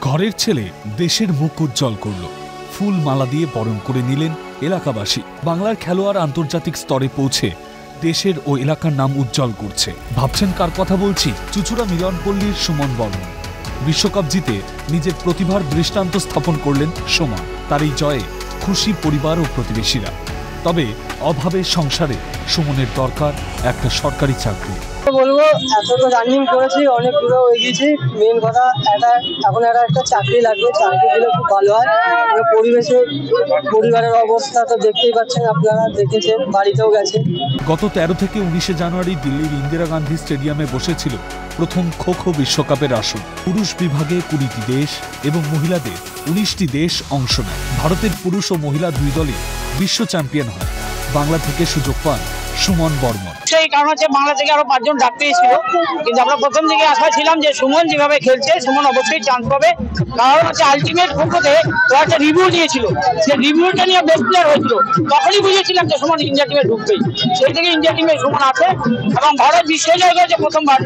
ঘরের ছেলে দেশের মুখ উজ্জ্বল করল, ফুল মালা দিয়ে বরণ করে নিলেন এলাকাবাসী। বাংলার খেলোয়াড় আন্তর্জাতিক স্তরে পৌঁছে দেশের ও এলাকার নাম উজ্জ্বল করছে। ভাবছেন কার কথা বলছি? চুঁচুড়া মিলনপল্লীর সুমন বর্মন। বিশ্বকাপ জিতে নিজের প্রতিভার দৃষ্টান্ত স্থাপন করলেন সুমন। তার এই জয়ে খুশি পরিবার ও প্রতিবেশীরা। তবে অভাবের সংসারে সুমনের দরকার একটা সরকারি চাকরি। বলবো এত রানিং করেছি, অনেক দূরে এগিয়েছি, মেন কথা এখন একটা চাকরি লাগবে, চাকরি দিলে খুব ভালো হয়। পরিবারের অবস্থা তো দেখতেই পাচ্ছেন, আপনারা দেখেছেন, বাড়িতেও গেছে। গত 13 থেকে 19 জানুয়ারি দিল্লির ইন্দিরা গান্ধী স্টেডিয়ামে বসেছিল প্রথম খো খো বিশ্বকাপের আসর। পুরুষ বিভাগে 20টি দেশ এবং মহিলাদের 19টি দেশ অংশ নেয়। ভারতের পুরুষ ও মহিলা দুই দলই বিশ্ব চ্যাম্পিয়ন হয়। বাংলা থেকে সুযোগ পান সুমন বর্মন। সেই কারণ হচ্ছে বাংলা থেকে আরো 5 জন ডাকতে ছিল, কিন্তু আমরা প্রথম দিকে আশা ছিলাম যে সুমন যেভাবে খেলছে সুমন অবশ্যই চান্স পাবে। কারণ হচ্ছে আলটিমেট খোখোতে তো একটা রিভিউ দিয়েছিল, সেই রিভিউটা নিয়ে বেস্ট প্লেয়ার হয়েছিল। তখনই বুঝেছিলাম যে সুমন ইন্ডিয়া টিমে ঢুকবেই। সেই থেকে ইন্ডিয়া টিমে সুমন আছে এবং ভারত বিশ্ব জয় করেছে প্রথমবার।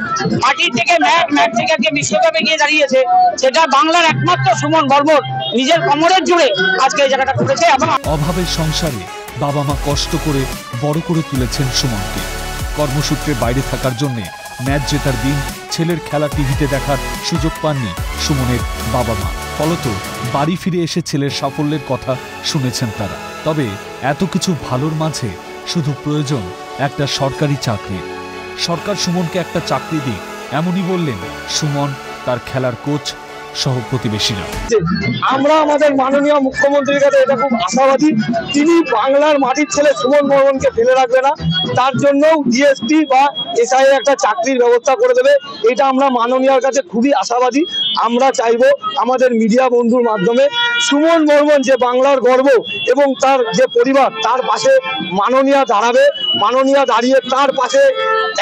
মাটির থেকে ম্যাট থেকে আজকে বিশ্বকাপে গিয়ে দাঁড়িয়েছে, সেটা বাংলার একমাত্র সুমন বর্মন নিজের কোমরের জোরে আজকে এই জায়গাটা করেছে। এবং অভাবের সংসারে বাবা মা কষ্ট করে বড় করে তুলেছেন সুমনকে। কর্মসূত্রে বাইরে থাকার জন্য ম্যাচ জেতার দিন ছেলের খেলা টিভিতে দেখার সুযোগ পাননি সুমনের বাবা মা। ফলত বাড়ি ফিরে এসে ছেলের সাফল্যের কথা শুনেছেন তারা। তবে এত কিছু ভালোর মাঝে শুধু প্রয়োজন একটা সরকারি চাকরি। সরকার সুমনকে একটা চাকরি দিক, এমনই বললেন সুমন, তার খেলার কোচ সহ প্রতিবেশীরা। আমরা আমাদের মাননীয় মুখ্যমন্ত্রীর কাছে এটা খুব আশাবাদী, তিনি বাংলার মাটির ছেলে সুমন বর্মনকে ফেলে রাখবে না। তার জন্য ডিএসপি বা এসআই একটা চাকরির ব্যবস্থা করে দেবে, এটা আমরা মাননীয়ার কাছে খুবই আশাবাদী। আমরা চাইবো আমাদের মিডিয়া বন্ধুর মাধ্যমে সুমন বর্মন যে বাংলার গর্ব এবং তার যে পরিবার, তার পাশে মাননীয়া দাঁড়াবে। মাননীয়া দাঁড়িয়ে তার পাশে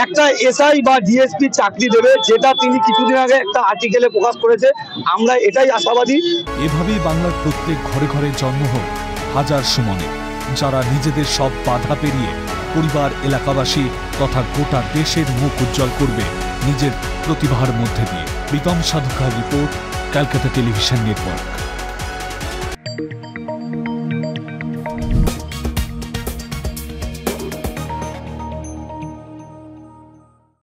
একটা এসআই বা ডিএসপি চাকরি দেবে, যেটা তিনি কিছুদিন আগে একটা আর্টিকেলে প্রকাশ করেছে। আমরা এটাই আশাবাদী। এভাবেই বাংলার প্রত্যেক ঘরে ঘরে জন্ম হোক হাজার সুমনে, যারা নিজেদের সব বাধা পেরিয়ে পরিবার, এলাকাবাসী তথা গোটা দেশের মুখ উজ্জ্বল করবে নিজের প্রতিভার মধ্যে দিয়ে। Pritam Sadhukar report, Calcutta television network.